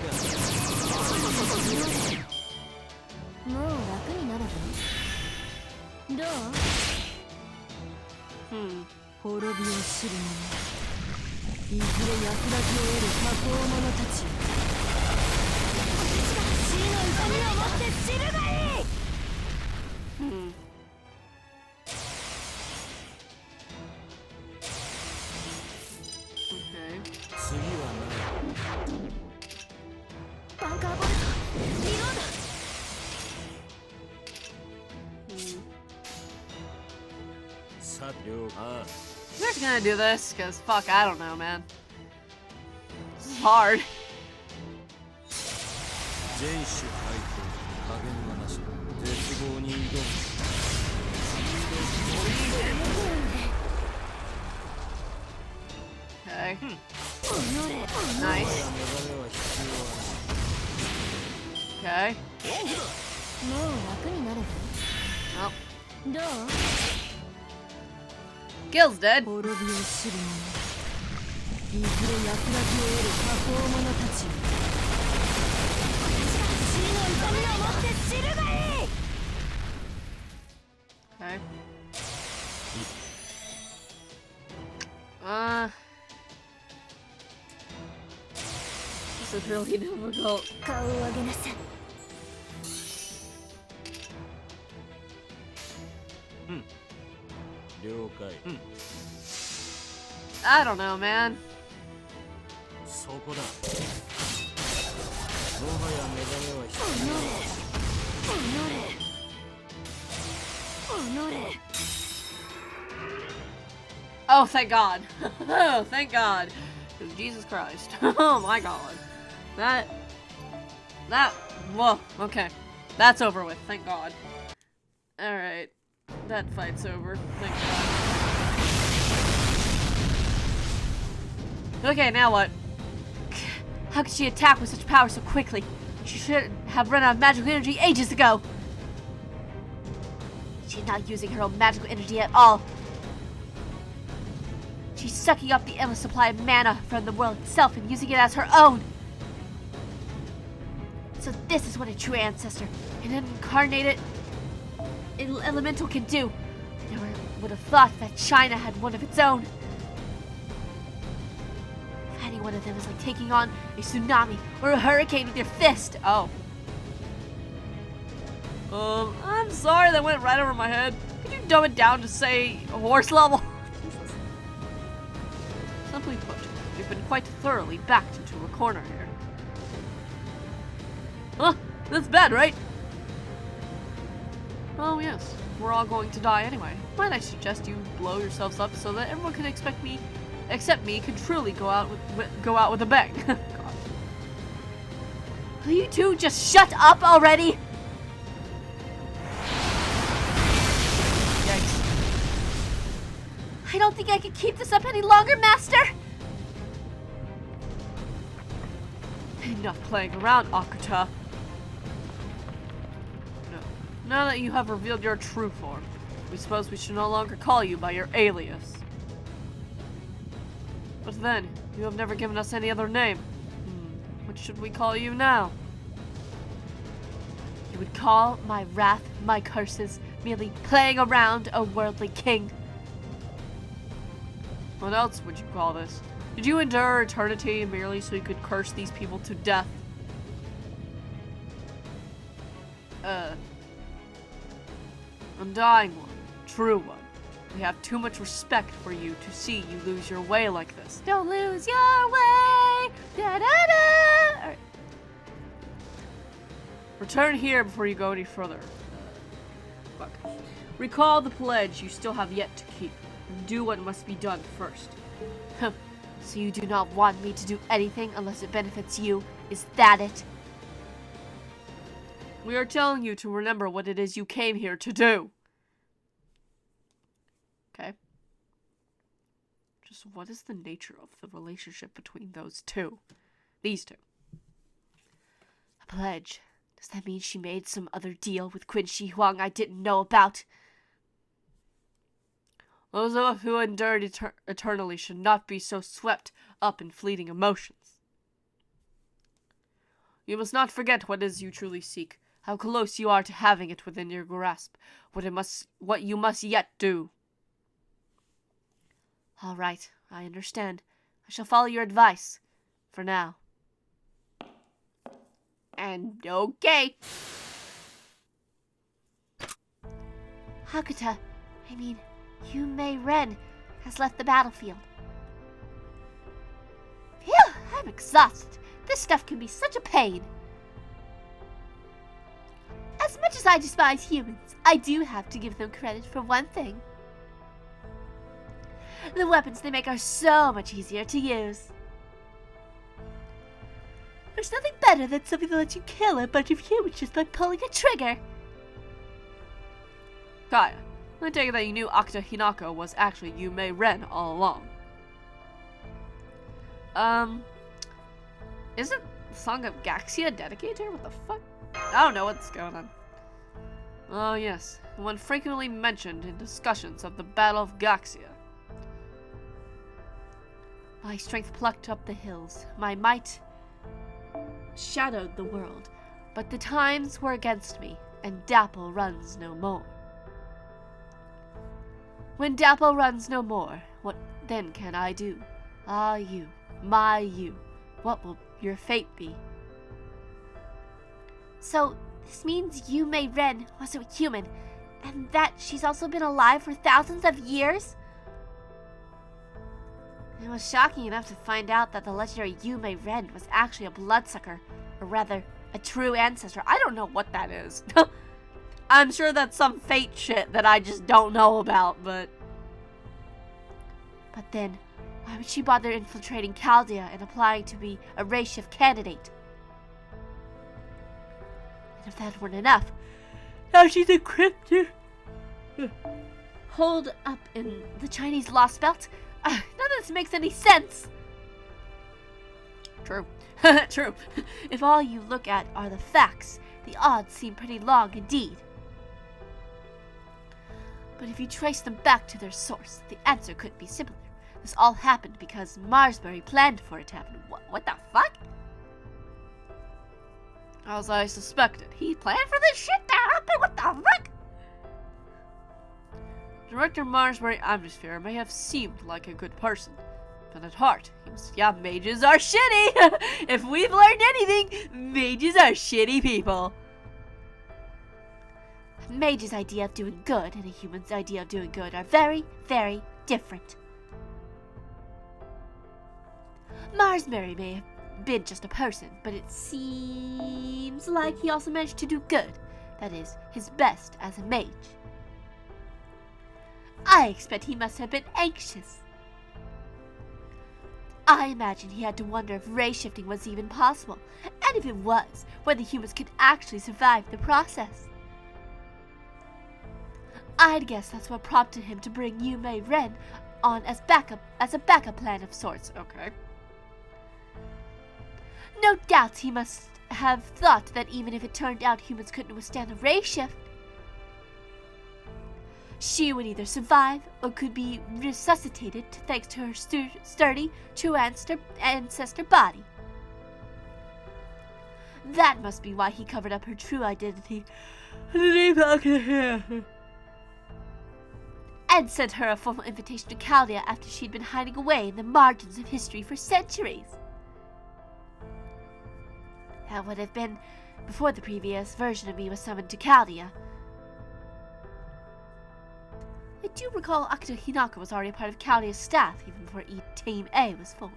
We're just gonna do this, because fuck, I don't know, man. This is hard. Okay. Nice. Okay. Well. Gil's dead. Okay. This is really difficult. I don't know, man. Oh, thank God. Oh, thank God. Jesus Christ. Oh my God. Whoa, okay. That's over with, thank God. Alright. That fight's over, thank God. Okay, now what? How could she attack with such power so quickly? She should have run out of magical energy ages ago. She's not using her own magical energy at all. She's sucking up the endless supply of mana from the world itself and using it as her own. So this is what a true ancestor, an incarnated elemental can do. I never would have thought that China had one of its own. Fighting one of them is like taking on a tsunami or a hurricane with your fist. Oh. I'm sorry that went right over my head. Could you dumb it down to say horse level? Simply put, we've been quite thoroughly backed into a corner here. Huh? That's bad, right? Oh yes, we're all going to die anyway. Might I suggest you blow yourselves up so that everyone can except me can truly go out with a bang. God. Will you two just shut up already? Yikes. I don't think I can keep this up any longer, Master! Enough playing around, Akuta. No. Now that you have revealed your true form, we suppose we should no longer call you by your alias. But then, you have never given us any other name. What should we call you now? You would call my wrath, my curses, merely playing around a worldly king. What else would you call this? Did you endure eternity merely so you could curse these people to death? Undying one, true one. We have too much respect for you to see you lose your way like this. Don't lose your way! Da-da-da! Alright. Return here before you go any further. Fuck. Recall the pledge you still have yet to keep. And do what must be done first. So you do not want me to do anything unless it benefits you? Is that it? We are telling you to remember what it is you came here to do. Okay. Just what is the nature of the relationship between those two? These two. A pledge. Does that mean she made some other deal with Qin Shi Huang I didn't know about? Those of us who endured eternally should not be so swept up in fleeting emotions. You must not forget what it is you truly seek, how close you are to having it within your grasp, what you must yet do. All right, I understand. I shall follow your advice, for now. And okay. Hakuta, Yume Ren has left the battlefield. Phew, I'm exhausted. This stuff can be such a pain. As much as I despise humans, I do have to give them credit for one thing. The weapons they make are so much easier to use. There's nothing better than something that lets you kill a bunch of humans just by pulling a trigger. Kaya, I take it that you knew Akita Hinako was actually Yume Ren all along. Isn't the Song of Gaxia dedicated to her? What the fuck? I don't know what's going on. Oh yes, the one frequently mentioned in discussions of the Battle of Gaxia. My strength plucked up the hills, my might shadowed the world, but the times were against me, and Dapple runs no more. When Dapple runs no more, what then can I do? Ah, you, my you, what will your fate be? So, this means Yume Ren was a human, and that she's also been alive for thousands of years? It was shocking enough to find out that the legendary Yume Ren was actually a bloodsucker, or rather, a true ancestor. I don't know what that is. I'm sure that's some fate shit that I just don't know about, but... But then, why would she bother infiltrating Chaldea and applying to be a race shift candidate? And if that weren't enough, now she's a cryptid. Hold up in the Chinese Lostbelt? None of this makes any sense. True. True. If all you look at are the facts, the odds seem pretty long indeed. But if you trace them back to their source, the answer couldn't be simpler. This all happened because Marsbury planned for it to happen. What the fuck? As I suspected, he planned for this shit to happen? What the fuck? Director Marsbury Atmosphere may have seemed like a good person, but at heart, he was, yeah, mages are shitty! If we've learned anything, mages are shitty people. A mage's idea of doing good and a human's idea of doing good are very, very different. Marsbury may have been just a person, but it seems like he also managed to do good. That is, his best as a mage. I expect he must have been anxious. I imagine he had to wonder if race shifting was even possible, and if it was, whether humans could actually survive the process. I'd guess that's what prompted him to bring Yume Ren on as a backup plan of sorts. Okay. No doubt he must have thought that even if it turned out humans couldn't withstand a race shift, she would either survive or could be resuscitated thanks to her sturdy, true ancestor body. That must be why he covered up her true identity and sent her a formal invitation to Chaldea after she'd been hiding away in the margins of history for centuries. That would have been before the previous version of me was summoned to Chaldea. I do recall Akita Hinako was already a part of Chaldea's staff even before Team A was formed.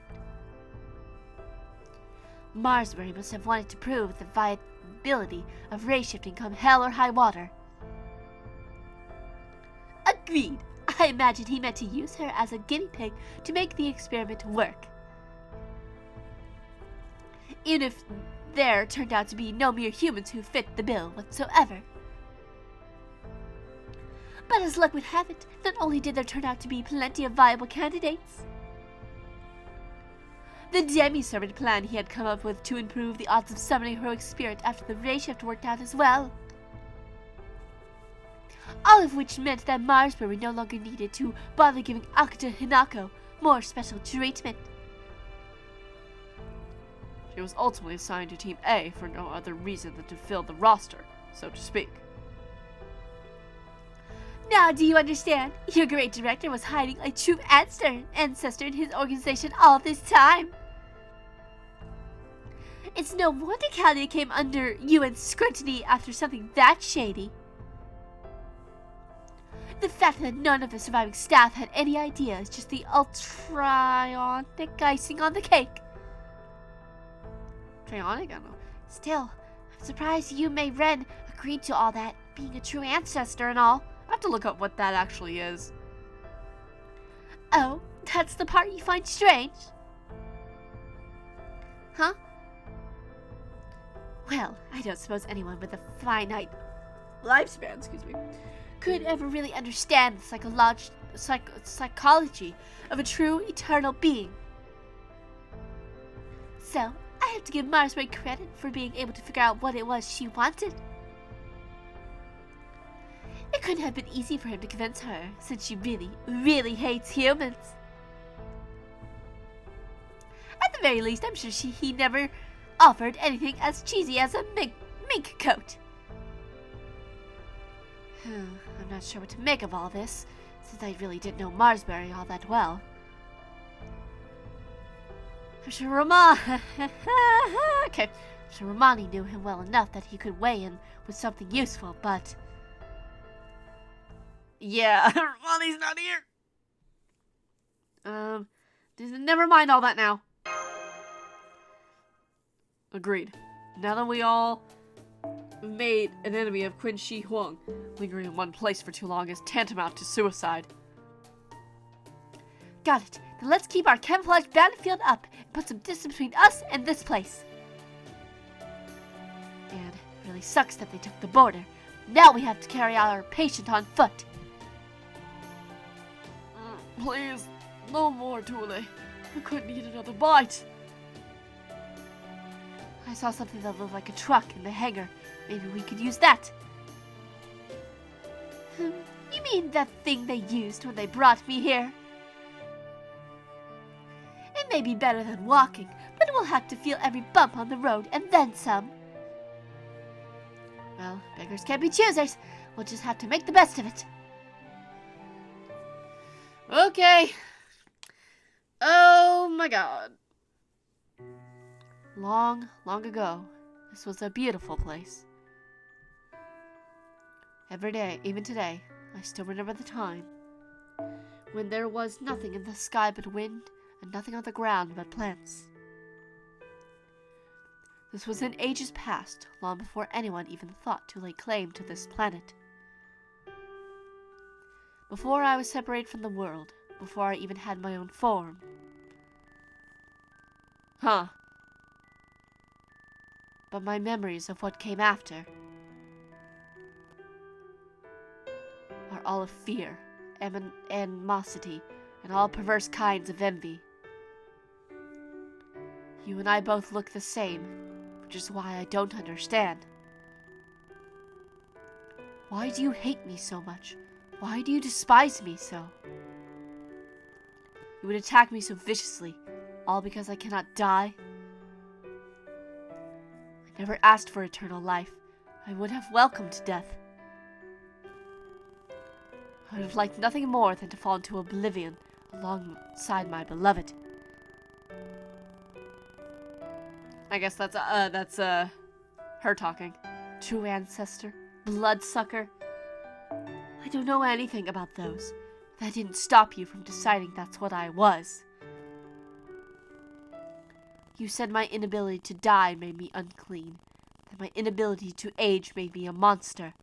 Marsbury must have wanted to prove the viability of race shifting come hell or high water. Agreed. I imagine he meant to use her as a guinea pig to make the experiment work. Even if there turned out to be no mere humans who fit the bill whatsoever. But as luck would have it, not only did there turn out to be plenty of viable candidates, the demi-servant plan he had come up with to improve the odds of summoning a heroic spirit after the race shift worked out as well. All of which meant that Marsbury no longer needed to bother giving Akita Hinako more special treatment. She was ultimately assigned to Team A for no other reason than to fill the roster, so to speak. Now do you understand? Your great director was hiding a true ancestor in his organization all this time. It's no wonder Chaldea came under UN scrutiny after something that shady. The fact that none of the surviving staff had any idea is just the ultraionic icing on the cake. Trionic? I don't know. Still, I'm surprised Yume Ren agreed to all that, being a true ancestor and all. I have to look up what that actually is. Oh, that's the part you find strange? Huh? Well, I don't suppose anyone with a finite lifespan, could ever really understand the psychology of a true eternal being. So, I have to give Marsbury credit for being able to figure out what it was she wanted. It couldn't have been easy for him to convince her, since she really, really hates humans. At the very least, I'm sure he never offered anything as cheesy as a mink coat. I'm not sure what to make of all this, since I really didn't know Marsbury all that well. I'm sure Romani knew him well enough that he could weigh in with something useful, but... Yeah, Romani's not here! Never mind all that now. Agreed. Now that we all made an enemy of Qin Shi Huang, lingering in one place for too long is tantamount to suicide. Got it. Then let's keep our camouflage battlefield up and put some distance between us and this place. And it really sucks that they took the border. Now we have to carry out our patient on foot. Please, no more, Tule. I couldn't eat another bite. I saw something that looked like a truck in the hangar. Maybe we could use that. You mean that thing they used when they brought me here? It may be better than walking, but we'll have to feel every bump on the road and then some. Well, beggars can't be choosers. We'll just have to make the best of it. Okay. Oh my god. Long, long ago, this was a beautiful place. Every day, even today, I still remember the time when there was nothing in the sky but wind and nothing on the ground but plants. This was in ages past, long before anyone even thought to lay claim to this planet. Before I was separated from the world, before I even had my own form. But my memories of what came after are all of fear, animosity, and all perverse kinds of envy. You and I both look the same, which is why I don't understand. Why do you hate me so much? Why do you despise me so? You would attack me so viciously, all because I cannot die? I never asked for eternal life. I would have welcomed death. I would have liked nothing more than to fall into oblivion alongside my beloved. I guess that's her talking. True ancestor, bloodsucker. I don't know anything about those. That didn't stop you from deciding that's what I was. You said my inability to die made me unclean, that my inability to age made me a monster.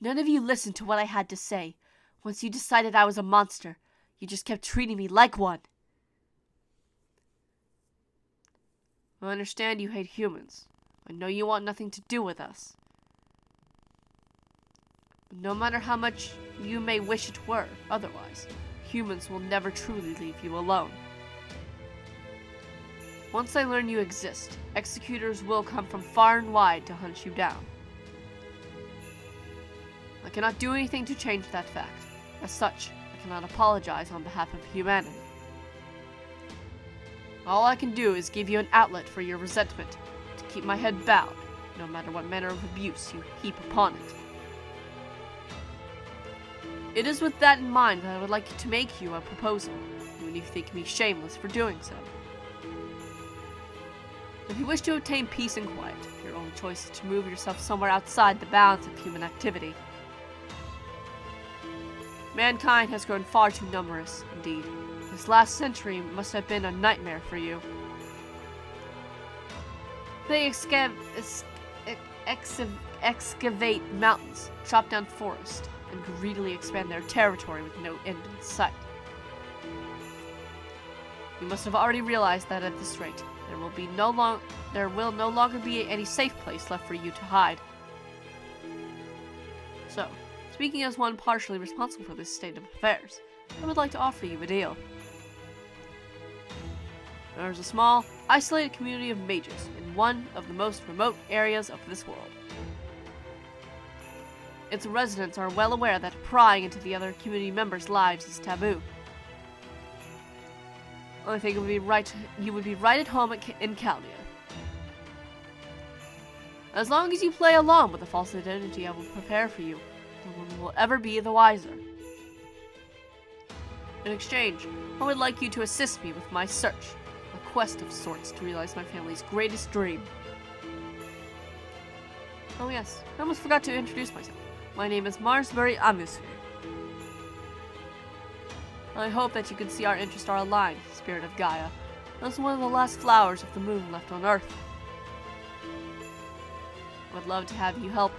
None of you listened to what I had to say. Once you decided I was a monster, you just kept treating me like one. I understand you hate humans. I know you want nothing to do with us. No matter how much you may wish it were otherwise, humans will never truly leave you alone. Once I learn you exist, executors will come from far and wide to hunt you down. I cannot do anything to change that fact. As such, I cannot apologize on behalf of humanity. All I can do is give you an outlet for your resentment, to keep my head bowed, no matter what manner of abuse you heap upon it. It is with that in mind that I would like to make you a proposal, even if you think me shameless for doing so. If you wish to obtain peace and quiet, your only choice is to move yourself somewhere outside the bounds of human activity. Mankind has grown far too numerous, indeed. This last century must have been a nightmare for you. They excavate mountains, chop down forests, and greedily expand their territory with no end in sight. You must have already realized that at this rate, there will no longer be any safe place left for you to hide. So, speaking as one partially responsible for this state of affairs, I would like to offer you a deal. There is a small, isolated community of mages in one of the most remote areas of this world. Its residents are well aware that prying into the other community members' lives is taboo. I think you would be right at home in Caldia. As long as you play along with the false identity I will prepare for you, no one will ever be the wiser. In exchange, I would like you to assist me with my search, a quest of sorts to realize my family's greatest dream. Oh yes, I almost forgot to introduce myself. My name is Marsbury Amusir. I hope that you can see our interests are aligned, Spirit of Gaia, as one of the last flowers of the moon left on Earth. I would love to have you help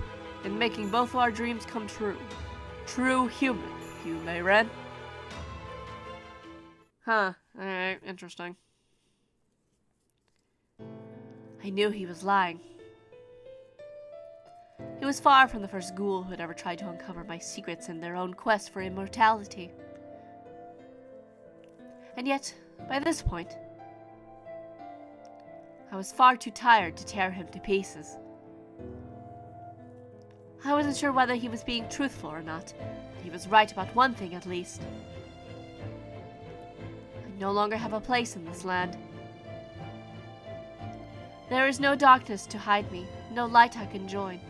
in making both of our dreams come true. True human, you may Ren. Huh, alright, interesting. I knew he was lying. He was far from the first ghoul who had ever tried to uncover my secrets in their own quest for immortality. And yet, by this point, I was far too tired to tear him to pieces. I wasn't sure whether he was being truthful or not, but he was right about one thing at least. I no longer have a place in this land. There is no darkness to hide me, no light I can join.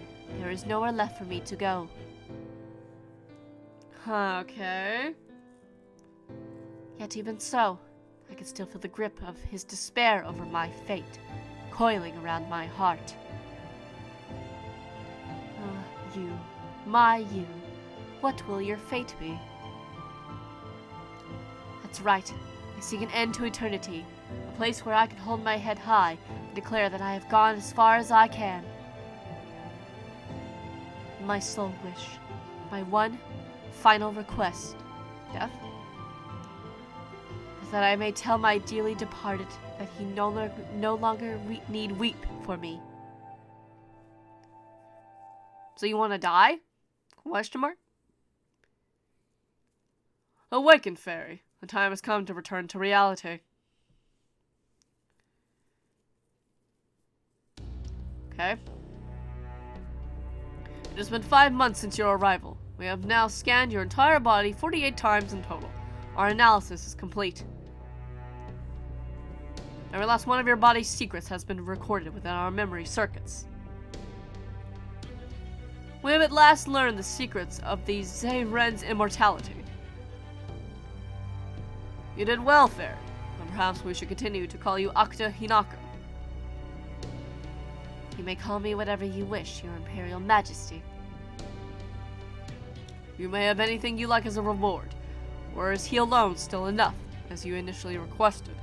There is nowhere left for me to go. Okay. Yet even so, I could still feel the grip of his despair over my fate, coiling around my heart. You, my you, what will your fate be? That's right, I seek an end to eternity, a place where I can hold my head high and declare that I have gone as far as I can. My sole wish, my one final request, death, is that I may tell my dearly departed that he no longer need weep for me. So you want to die? Question mark? Awaken, fairy. The time has come to return to reality. Okay. It has been 5 months since your arrival. We have now scanned your entire body 48 times in total. Our analysis is complete. Every last one of your body's secrets has been recorded within our memory circuits. We have at last learned the secrets of the Zayren's immortality. You did well, Fair, and perhaps we should continue to call you Akta Hinaka. You may call me whatever you wish, Your Imperial Majesty. You may have anything you like as a reward, or is he alone still enough, as you initially requested?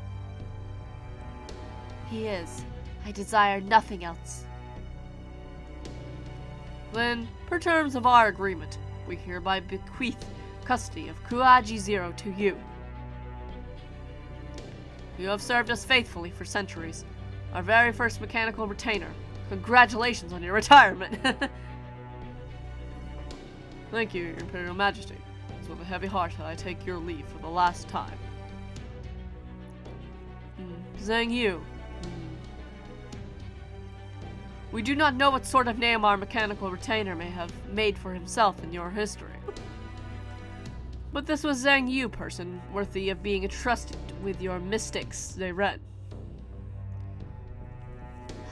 He is. I desire nothing else. Then, per terms of our agreement, we hereby bequeath custody of Kuaji Zero to you. You have served us faithfully for centuries. Our very first mechanical retainer. Congratulations on your retirement! Thank you, Your Imperial Majesty. It's with a heavy heart that I take your leave for the last time. Zhang Yu. We do not know what sort of name our mechanical retainer may have made for himself in your history. But this was Zhang Yu person worthy of being entrusted with your mystics, Zayren.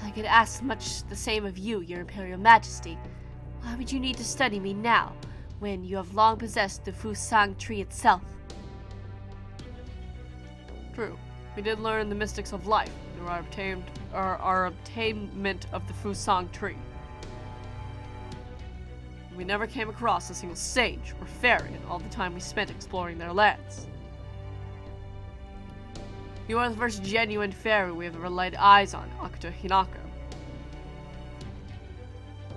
I could ask much the same of you, Your Imperial Majesty. Why would you need to study me now, when you have long possessed the Fusang tree itself? True. We did learn the mystics of life through our obtainment of the Fusang tree. We never came across a single sage or fairy in all the time we spent exploring their lands. You are the first genuine fairy we have ever laid eyes on, Akta Hinaka.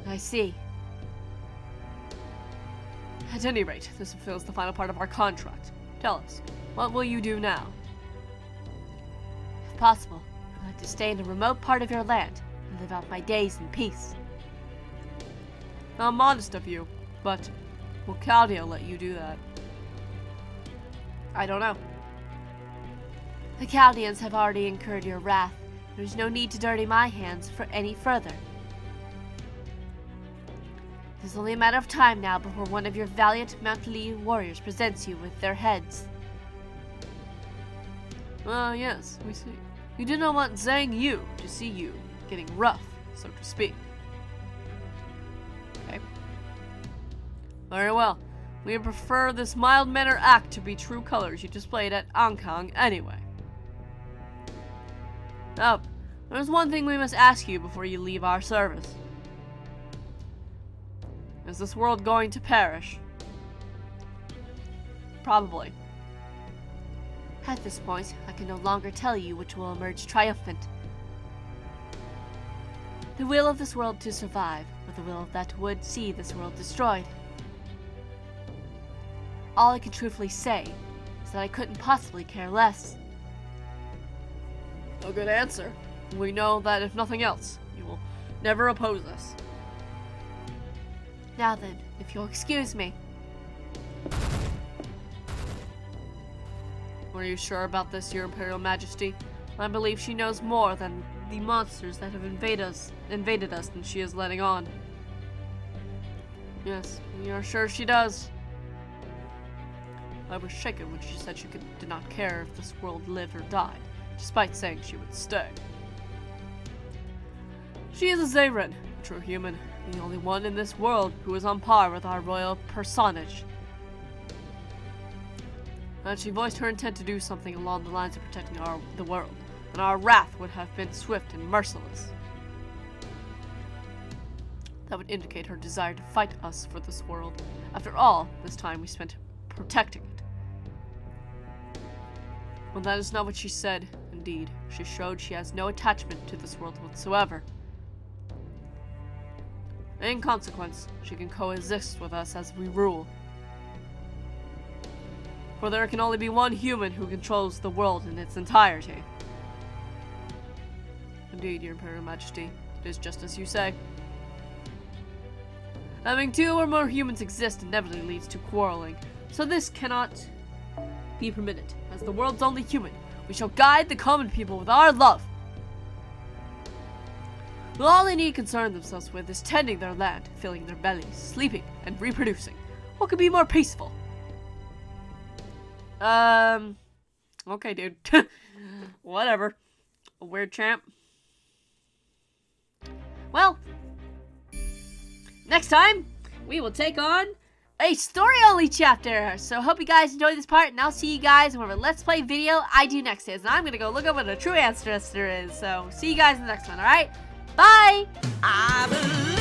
I see. At any rate, this fulfills the final part of our contract. Tell us, what will you do now? If possible, I'd like to stay in a remote part of your land and live out my days in peace. How modest of you, but will Caldia let you do that? I don't know. The Chaldeans have already incurred your wrath. There's no need to dirty my hands for any further. It's only a matter of time now before one of your valiant Mountly warriors presents you with their heads. Ah, yes, we see. You did not want Zhang Yu to see you getting rough, so to speak. Okay. Very well. We prefer this mild-mannered act to be true colors you displayed at Ankang anyway. Oh, there's one thing we must ask you before you leave our service. Is this world going to perish? Probably. At this point, I can no longer tell you which will emerge triumphant. The will of this world to survive, or the will that would see this world destroyed. All I can truthfully say is that I couldn't possibly care less. A good answer. We know that if nothing else, you will never oppose us. Now then, if you'll excuse me. Are you sure about this, Your Imperial Majesty? I believe she knows more than the monsters that have invaded us than she is letting on. Yes, we are sure she does. I was shaken when she said she did not care if this world lived or died, despite saying she would stay. She is a Zayren, a true human, the only one in this world who is on par with our royal personage. And she voiced her intent to do something along the lines of protecting the world, and our wrath would have been swift and merciless. That would indicate her desire to fight us for this world. After all, this time we spent protecting it. Well, that is not what she said. Indeed, she showed she has no attachment to this world whatsoever. In consequence, she can coexist with us as we rule. For there can only be one human who controls the world in its entirety. Indeed, Your Imperial Majesty, it is just as you say. Having two or more humans exist inevitably leads to quarreling, so this cannot be permitted. As the world's only human, we shall guide the common people with our love. All they need concern themselves with is tending their land, filling their bellies, sleeping, and reproducing. What could be more peaceful? Okay, dude. Whatever. A weird champ. Well, next time, we will take on a story-only chapter. So hope you guys enjoyed this part, and I'll see you guys in whatever Let's Play video I do next is. And I'm gonna go look up what a true ancestor is. So see you guys in the next one, alright? Bye! I believe